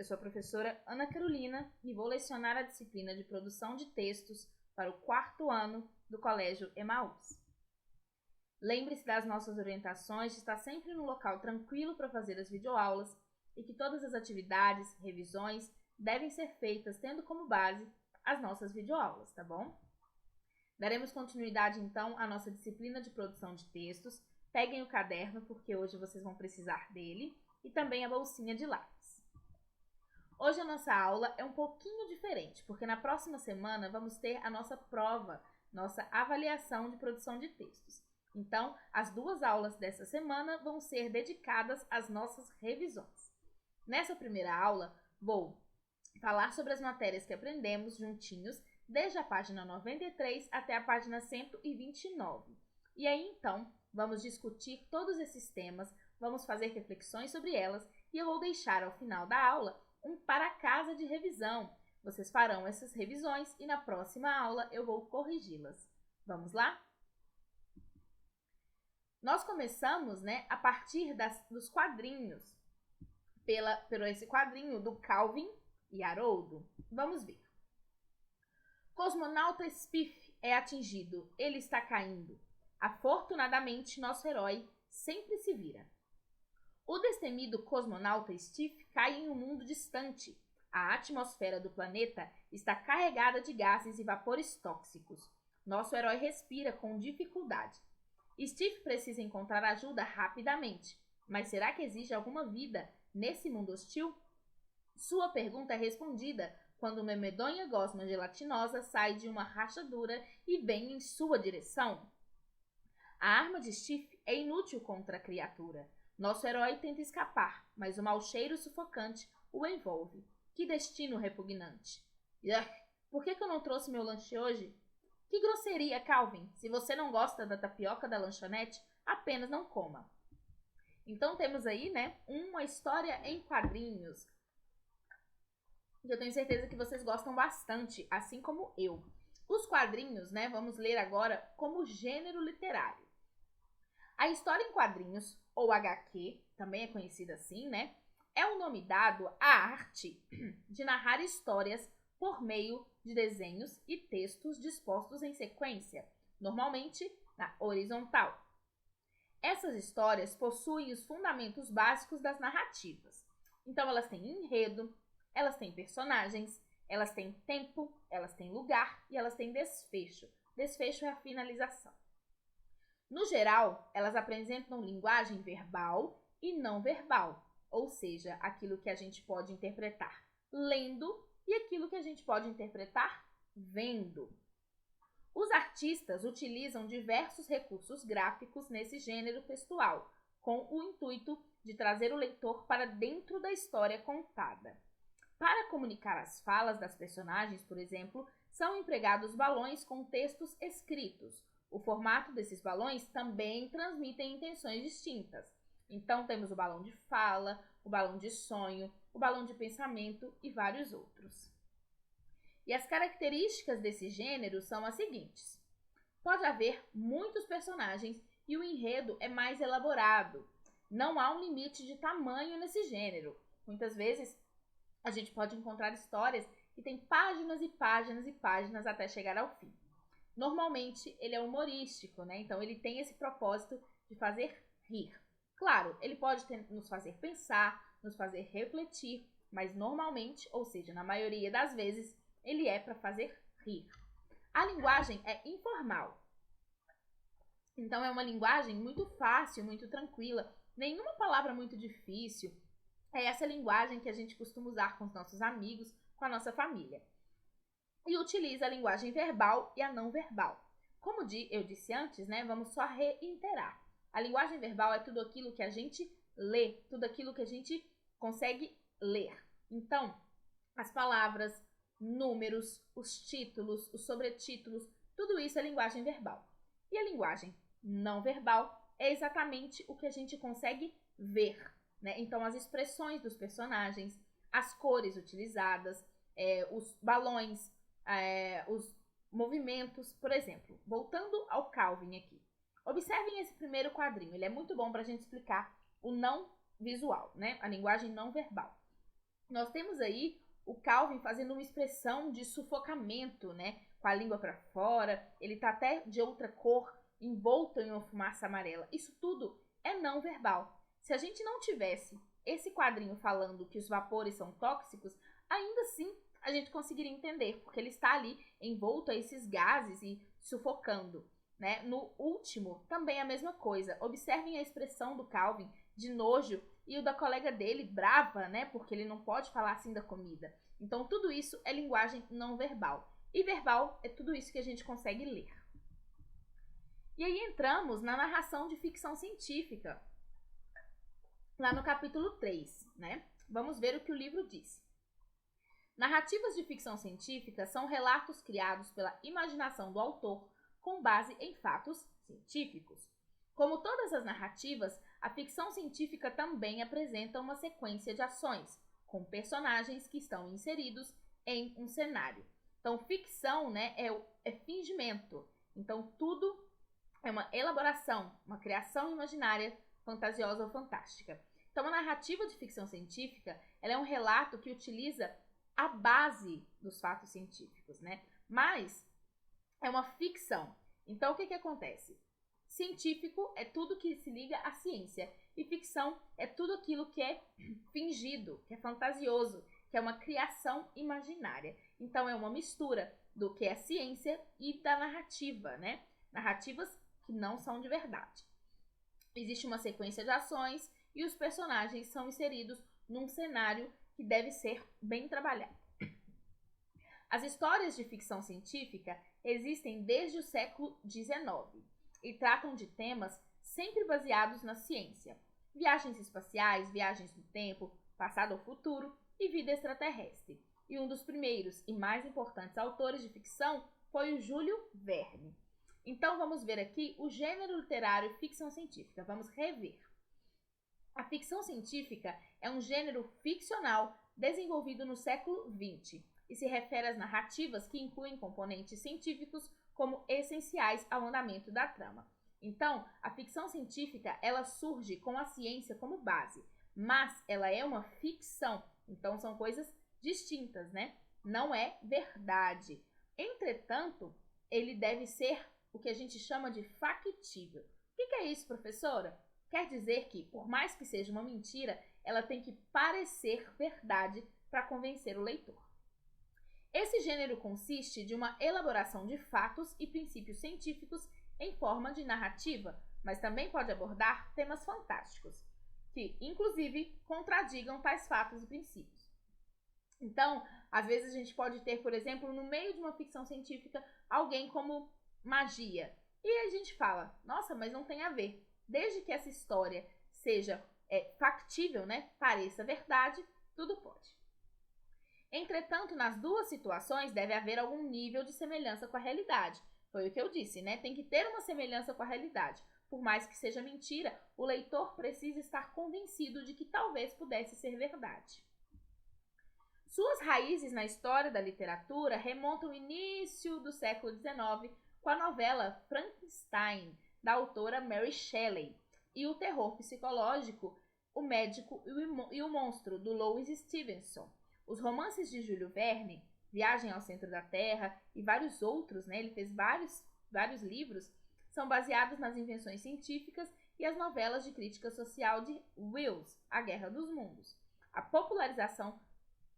eu sou a professora Ana Carolina e vou lecionar a disciplina de produção de textos para o 4º ano do Colégio Emaús. Lembre-se das nossas orientações de estar sempre num local tranquilo para fazer as videoaulas e que todas as atividades, revisões, devem ser feitas tendo como base as nossas videoaulas, tá bom? Daremos continuidade então à nossa disciplina de produção de textos. Peguem o caderno porque hoje vocês vão precisar dele e também a bolsinha de lápis. Hoje a nossa aula é um pouquinho diferente, porque na próxima semana vamos ter a nossa prova, nossa avaliação de produção de textos. Então, as 2 aulas dessa semana vão ser dedicadas às nossas revisões. Nessa primeira aula, vou falar sobre as matérias que aprendemos juntinhos, desde a página 93 até a página 129. E aí, então, vamos discutir todos esses temas, vamos fazer reflexões sobre elas e eu vou deixar ao final da aula um para casa de revisão. Vocês farão essas revisões e na próxima aula eu vou corrigi-las. Vamos lá? Nós começamos, a partir dos quadrinhos, pelo esse quadrinho do Calvin e Haroldo. Vamos ver. Cosmonauta Spiff é atingido, ele está caindo. Afortunadamente, nosso herói sempre se vira. O destemido cosmonauta Spiff cai em um mundo distante. A atmosfera do planeta está carregada de gases e vapores tóxicos. Nosso herói respira com dificuldade. Steve precisa encontrar ajuda rapidamente, mas será que existe alguma vida nesse mundo hostil? Sua pergunta é respondida quando uma medonha gosma gelatinosa sai de uma rachadura e vem em sua direção. A arma de Steve é inútil contra a criatura. Nosso herói tenta escapar, mas o mau cheiro sufocante o envolve. Que destino repugnante! Por que eu não trouxe meu lanche hoje? Que grosseria, Calvin! Se você não gosta da tapioca da lanchonete, apenas não coma. Então temos aí, uma história em quadrinhos. Eu tenho certeza que vocês gostam bastante, assim como eu. Os quadrinhos, vamos ler agora como gênero literário. A história em quadrinhos, ou HQ, também é conhecida assim, é o nome dado à arte de narrar histórias por meio de desenhos e textos dispostos em sequência, normalmente na horizontal. Essas histórias possuem os fundamentos básicos das narrativas. Então, elas têm enredo, elas têm personagens, elas têm tempo, elas têm lugar e elas têm desfecho. Desfecho é a finalização. No geral, elas apresentam linguagem verbal e não verbal, ou seja, aquilo que a gente pode interpretar lendo e aquilo que a gente pode interpretar vendo. Os artistas utilizam diversos recursos gráficos nesse gênero textual, com o intuito de trazer o leitor para dentro da história contada. Para comunicar as falas das personagens, por exemplo, são empregados balões com textos escritos. O formato desses balões também transmitem intenções distintas. Então, temos o balão de fala, o balão de sonho, o balão de pensamento e vários outros. E as características desse gênero são as seguintes. Pode haver muitos personagens e o enredo é mais elaborado. Não há um limite de tamanho nesse gênero. Muitas vezes, a gente pode encontrar histórias que têm páginas e páginas e páginas até chegar ao fim. Normalmente, ele é humorístico, Então, ele tem esse propósito de fazer rir. Claro, ele pode nos fazer pensar, nos fazer refletir, mas normalmente, ou seja, na maioria das vezes, ele é para fazer rir. A linguagem é informal. Então, é uma linguagem muito fácil, muito tranquila. Nenhuma palavra muito difícil. É essa linguagem que a gente costuma usar com os nossos amigos, com a nossa família. E utiliza a linguagem verbal e a não verbal. Como eu disse antes, vamos só reiterar. A linguagem verbal é tudo aquilo que a gente lê, tudo aquilo que a gente consegue ler. Então, as palavras, números, os títulos, os sobretítulos, tudo isso é linguagem verbal. E a linguagem não verbal é exatamente o que a gente consegue ver, Então, as expressões dos personagens, as cores utilizadas, os balões, os movimentos, por exemplo. Voltando ao Calvin aqui. Observem esse primeiro quadrinho, ele é muito bom para a gente explicar o não visual, A linguagem não verbal. Nós temos aí o Calvin fazendo uma expressão de sufocamento, né? Com a língua para fora, ele tá até de outra cor, envolto em uma fumaça amarela. Isso tudo é não verbal. Se a gente não tivesse esse quadrinho falando que os vapores são tóxicos, ainda assim a gente conseguiria entender, porque ele está ali envolto a esses gases e sufocando, né? No último, também a mesma coisa. Observem a expressão do Calvin de nojo e o da colega dele brava, né? Porque ele não pode falar assim da comida. Então, tudo isso é linguagem não verbal. E verbal é tudo isso que a gente consegue ler. E aí entramos na narração de ficção científica, lá no capítulo 3, né? Vamos ver o que o livro diz. Narrativas de ficção científica são relatos criados pela imaginação do autor com base em fatos científicos. Como todas as narrativas, a ficção científica também apresenta uma sequência de ações, com personagens que estão inseridos em um cenário. Então, ficção, né, é fingimento. Então, tudo é uma elaboração, uma criação imaginária, fantasiosa ou fantástica. Então, a narrativa de ficção científica, ela é um relato que utiliza a base dos fatos científicos, né? Mas é uma ficção. Então, o que acontece? Científico é tudo que se liga à ciência e ficção é tudo aquilo que é fingido, que é fantasioso, que é uma criação imaginária. Então, é uma mistura do que é ciência e da narrativa, né? Narrativas que não são de verdade. Existe uma sequência de ações e os personagens são inseridos num cenário que deve ser bem trabalhado. As histórias de ficção científica existem desde o século XIX e tratam de temas sempre baseados na ciência. Viagens espaciais, viagens no tempo, passado ou futuro e vida extraterrestre. E um dos primeiros e mais importantes autores de ficção foi o Júlio Verne. Então vamos ver aqui o gênero literário ficção científica. Vamos rever. A ficção científica é um gênero ficcional desenvolvido no século XX e se refere às narrativas que incluem componentes científicos como essenciais ao andamento da trama. Então, a ficção científica, ela surge com a ciência como base, mas ela é uma ficção, então são coisas distintas, né? Não é verdade. Entretanto, ele deve ser o que a gente chama de factível. O que é isso, professora? Quer dizer que, por mais que seja uma mentira, ela tem que parecer verdade para convencer o leitor. Esse gênero consiste de uma elaboração de fatos e princípios científicos em forma de narrativa, mas também pode abordar temas fantásticos, que, inclusive, contradigam tais fatos e princípios. Então, às vezes a gente pode ter, por exemplo, no meio de uma ficção científica, alguém como magia. E a gente fala, nossa, mas não tem a ver. Desde que essa história seja factível, né, pareça verdade, tudo pode. Entretanto, nas duas situações deve haver algum nível de semelhança com a realidade. Foi o que eu disse, né? Tem que ter uma semelhança com a realidade. Por mais que seja mentira, o leitor precisa estar convencido de que talvez pudesse ser verdade. Suas raízes na história da literatura remontam ao início do século XIX com a novela Frankenstein, da autora Mary Shelley, e o terror psicológico O Médico e o Monstro, do Louis Stevenson. Os romances de Júlio Verne, Viagem ao Centro da Terra e vários outros, né, ele fez vários livros, são baseados nas invenções científicas e as novelas de crítica social de Wells, A Guerra dos Mundos. A popularização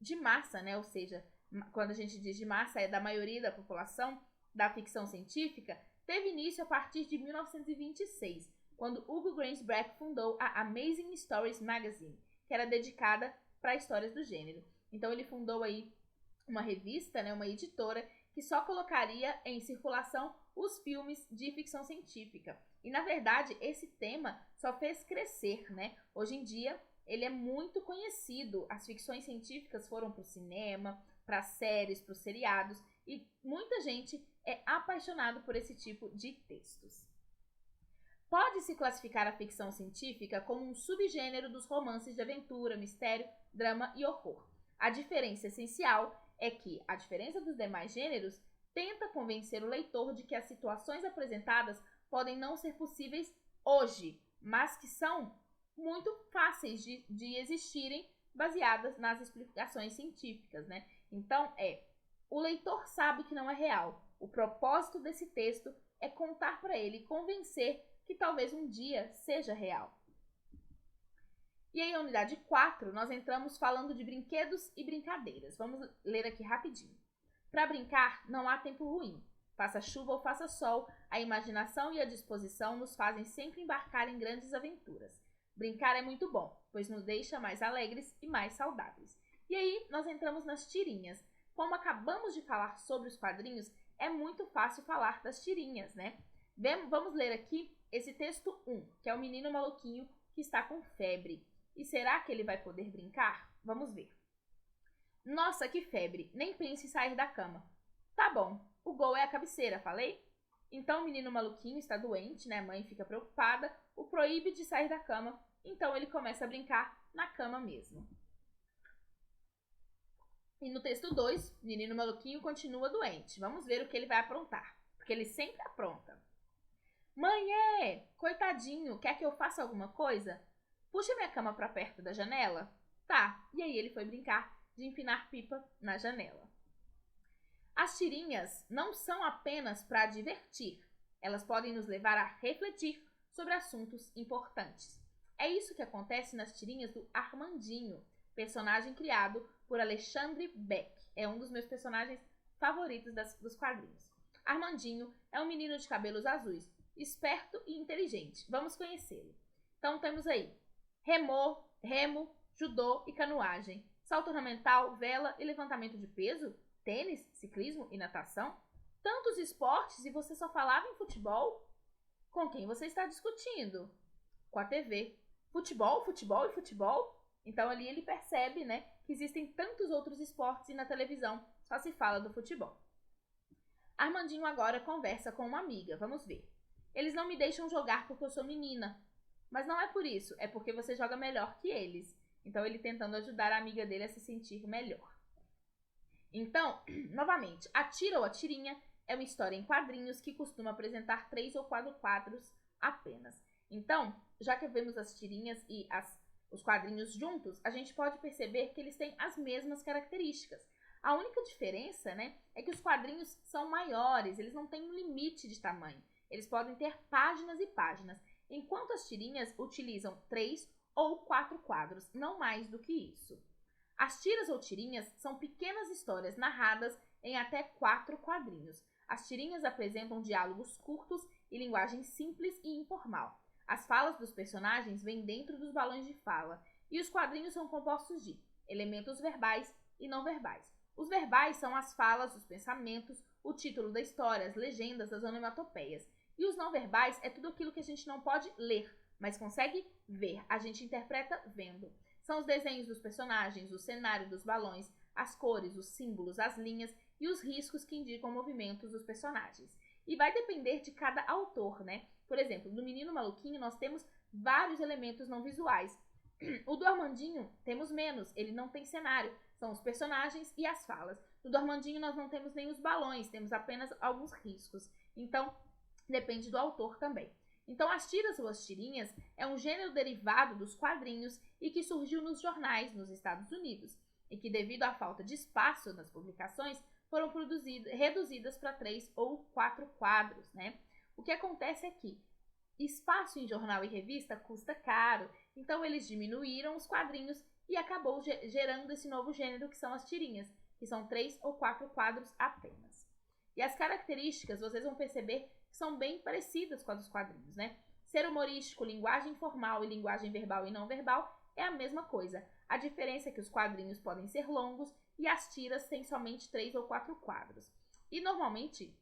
de massa, né, ou seja, quando a gente diz de massa, é da maioria da população da ficção científica, teve início a partir de 1926, quando Hugo Gernsback fundou a Amazing Stories Magazine, que era dedicada para histórias do gênero. Então ele fundou aí uma revista, né, uma editora, que só colocaria em circulação os filmes de ficção científica. E na verdade esse tema só fez crescer, né? Hoje em dia ele é muito conhecido. As ficções científicas foram para o cinema, para séries, para os seriados, e muita gente é apaixonado por esse tipo de textos. Pode-se classificar a ficção científica como um subgênero dos romances de aventura, mistério, drama e horror. A diferença essencial é que, a diferença dos demais gêneros, tenta convencer o leitor de que as situações apresentadas podem não ser possíveis hoje, mas que são muito fáceis de existirem baseadas nas explicações científicas, né? Então, o leitor sabe que não é real. O propósito desse texto é contar para ele e convencer que talvez um dia seja real. E aí, a unidade 4, nós entramos falando de brinquedos e brincadeiras. Vamos ler aqui rapidinho. Para brincar, não há tempo ruim. Faça chuva ou faça sol, a imaginação e a disposição nos fazem sempre embarcar em grandes aventuras. Brincar é muito bom, pois nos deixa mais alegres e mais saudáveis. E aí, nós entramos nas tirinhas. Como acabamos de falar sobre os quadrinhos, é muito fácil falar das tirinhas, né? Vamos ler aqui esse texto 1, que é o menino maluquinho que está com febre. E será que ele vai poder brincar? Vamos ver. Nossa, que febre! Nem pense em sair da cama. Tá bom, o gol é a cabeceira, falei? Então o menino maluquinho está doente, né? A mãe fica preocupada, o proíbe de sair da cama, então ele começa a brincar na cama mesmo. E no texto 2, o menino maluquinho continua doente. Vamos ver o que ele vai aprontar, porque ele sempre apronta. Mãe, coitadinho, quer que eu faça alguma coisa? Puxa minha cama para perto da janela. Tá, e aí ele foi brincar de empinar pipa na janela. As tirinhas não são apenas para divertir. Elas podem nos levar a refletir sobre assuntos importantes. É isso que acontece nas tirinhas do Armandinho, personagem criado por Alexandre Beck. É um dos meus personagens favoritos dos quadrinhos. Armandinho é um menino de cabelos azuis, esperto e inteligente. Vamos conhecê-lo. Então temos aí remo, judô e canoagem, salto ornamental, vela e levantamento de peso, tênis, ciclismo e natação. Tantos esportes e você só falava em futebol? Com quem você está discutindo? Com a TV. Futebol, futebol e futebol? Então ali ele percebe, né, que existem tantos outros esportes e na televisão só se fala do futebol. Armandinho agora conversa com uma amiga. Vamos ver. Eles não me deixam jogar porque eu sou menina. Mas não é por isso, é porque você joga melhor que eles. Então ele tentando ajudar a amiga dele a se sentir melhor. Então, novamente, a tira ou a tirinha é uma história em quadrinhos que costuma apresentar 3 ou 4 quadros apenas. Então, já que vemos as tirinhas e os quadrinhos juntos, a gente pode perceber que eles têm as mesmas características. A única diferença, né, é que os quadrinhos são maiores, eles não têm um limite de tamanho. Eles podem ter páginas e páginas, enquanto as tirinhas utilizam 3 ou 4 quadros, não mais do que isso. As tiras ou tirinhas são pequenas histórias narradas em até 4 quadrinhos. As tirinhas apresentam diálogos curtos e linguagem simples e informal. As falas dos personagens vêm dentro dos balões de fala, e os quadrinhos são compostos de elementos verbais e não verbais. Os verbais são as falas, os pensamentos, o título da história, as legendas, as onomatopeias. E os não verbais é tudo aquilo que a gente não pode ler, mas consegue ver, a gente interpreta vendo. São os desenhos dos personagens, o cenário dos balões, as cores, os símbolos, as linhas e os riscos que indicam movimentos dos personagens. E vai depender de cada autor, né? Por exemplo, no Menino Maluquinho nós temos vários elementos não visuais. O do Armandinho temos menos, ele não tem cenário, são os personagens e as falas. No do Armandinho nós não temos nem os balões, temos apenas alguns riscos. Então, depende do autor também. Então, as tiras ou as tirinhas é um gênero derivado dos quadrinhos e que surgiu nos jornais nos Estados Unidos e que, devido à falta de espaço nas publicações, foram reduzidas para 3 ou 4 quadros, né? O que acontece é que espaço em jornal e revista custa caro, então eles diminuíram os quadrinhos e acabou gerando esse novo gênero que são as tirinhas, que são 3 ou 4 quadros apenas. E as características, vocês vão perceber que são bem parecidas com as dos quadrinhos, né? Ser humorístico, linguagem formal e linguagem verbal e não verbal é a mesma coisa. A diferença é que os quadrinhos podem ser longos e as tiras têm somente 3 ou 4 quadros. E normalmente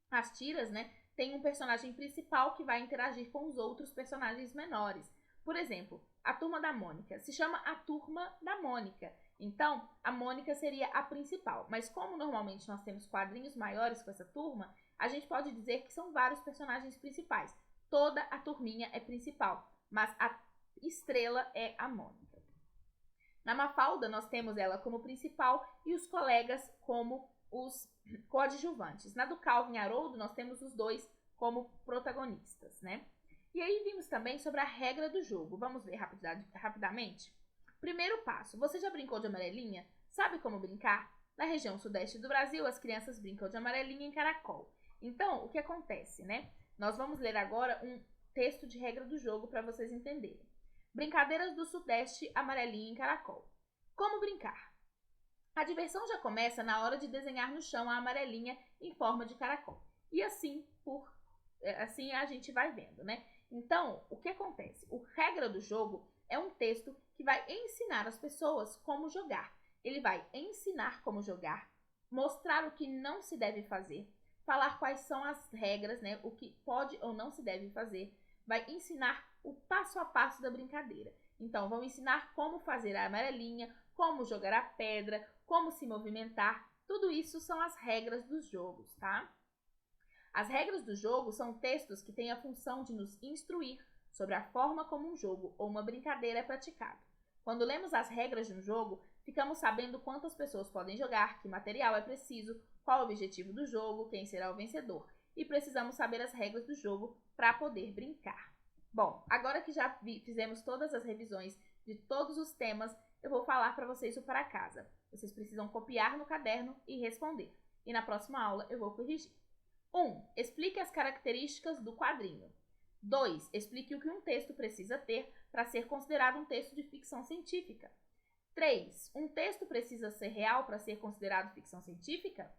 as tiras, né, têm um personagem principal que vai interagir com os outros personagens menores. Por exemplo, a Turma da Mônica se chama a Turma da Mônica. Então, a Mônica seria a principal. Mas como normalmente nós temos quadrinhos maiores com essa turma, a gente pode dizer que são vários personagens principais. Toda a turminha é principal, mas a estrela é a Mônica. Na Mafalda, nós temos ela como principal e os colegas como os coadjuvantes. Na do Calvin e Haroldo, nós temos os dois como protagonistas, né? E aí vimos também sobre a regra do jogo. Vamos ver rapidamente? Primeiro passo, você já brincou de amarelinha? Sabe como brincar? Na região sudeste do Brasil, as crianças brincam de amarelinha em caracol. Então, o que acontece, né? Nós vamos ler agora um texto de regra do jogo para vocês entenderem. Brincadeiras do Sudeste, amarelinha em caracol. Como brincar? A diversão já começa na hora de desenhar no chão a amarelinha em forma de caracol. E assim a gente vai vendo, né? Então, o que acontece? O regra do jogo é um texto que vai ensinar as pessoas como jogar. Ele vai ensinar como jogar, mostrar o que não se deve fazer, falar quais são as regras, né? O que pode ou não se deve fazer, vai ensinar o passo a passo da brincadeira. Então, vão ensinar como fazer a amarelinha, como jogar a pedra, como se movimentar. Tudo isso são as regras dos jogos, tá? As regras do jogo são textos que têm a função de nos instruir sobre a forma como um jogo ou uma brincadeira é praticado. Quando lemos as regras de um jogo, ficamos sabendo quantas pessoas podem jogar, que material é preciso, qual o objetivo do jogo, quem será o vencedor. E precisamos saber as regras do jogo para poder brincar. Bom, agora que já fizemos todas as revisões de todos os temas, eu vou falar para vocês o para casa. Vocês precisam copiar no caderno e responder. E na próxima aula eu vou corrigir. 1. Explique as características do quadrinho. 2. Explique o que um texto precisa ter para ser considerado um texto de ficção científica. 3. Um texto precisa ser real para ser considerado ficção científica?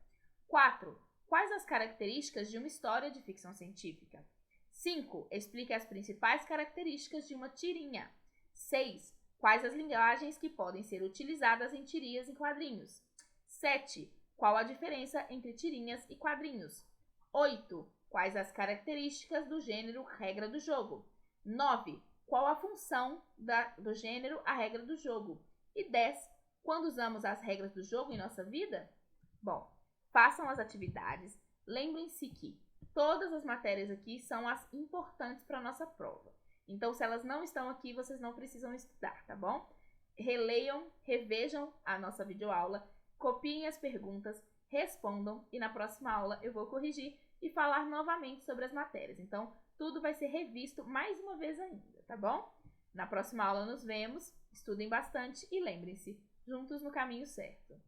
4. Quais as características de uma história de ficção científica? 5. Explique as principais características de uma tirinha. 6. Quais as linguagens que podem ser utilizadas em tirinhas e quadrinhos? 7. Qual a diferença entre tirinhas e quadrinhos? 8. Quais as características do gênero regra do jogo? 9. Qual a função do gênero a regra do jogo? E 10. Quando usamos as regras do jogo em nossa vida? Bom, façam as atividades. Lembrem-se que todas as matérias aqui são as importantes para a nossa prova. Então, se elas não estão aqui, vocês não precisam estudar, tá bom? Releiam, revejam a nossa videoaula, copiem as perguntas, respondam e na próxima aula eu vou corrigir e falar novamente sobre as matérias. Então, tudo vai ser revisto mais uma vez ainda, tá bom? Na próxima aula nos vemos, estudem bastante e lembrem-se, juntos no caminho certo.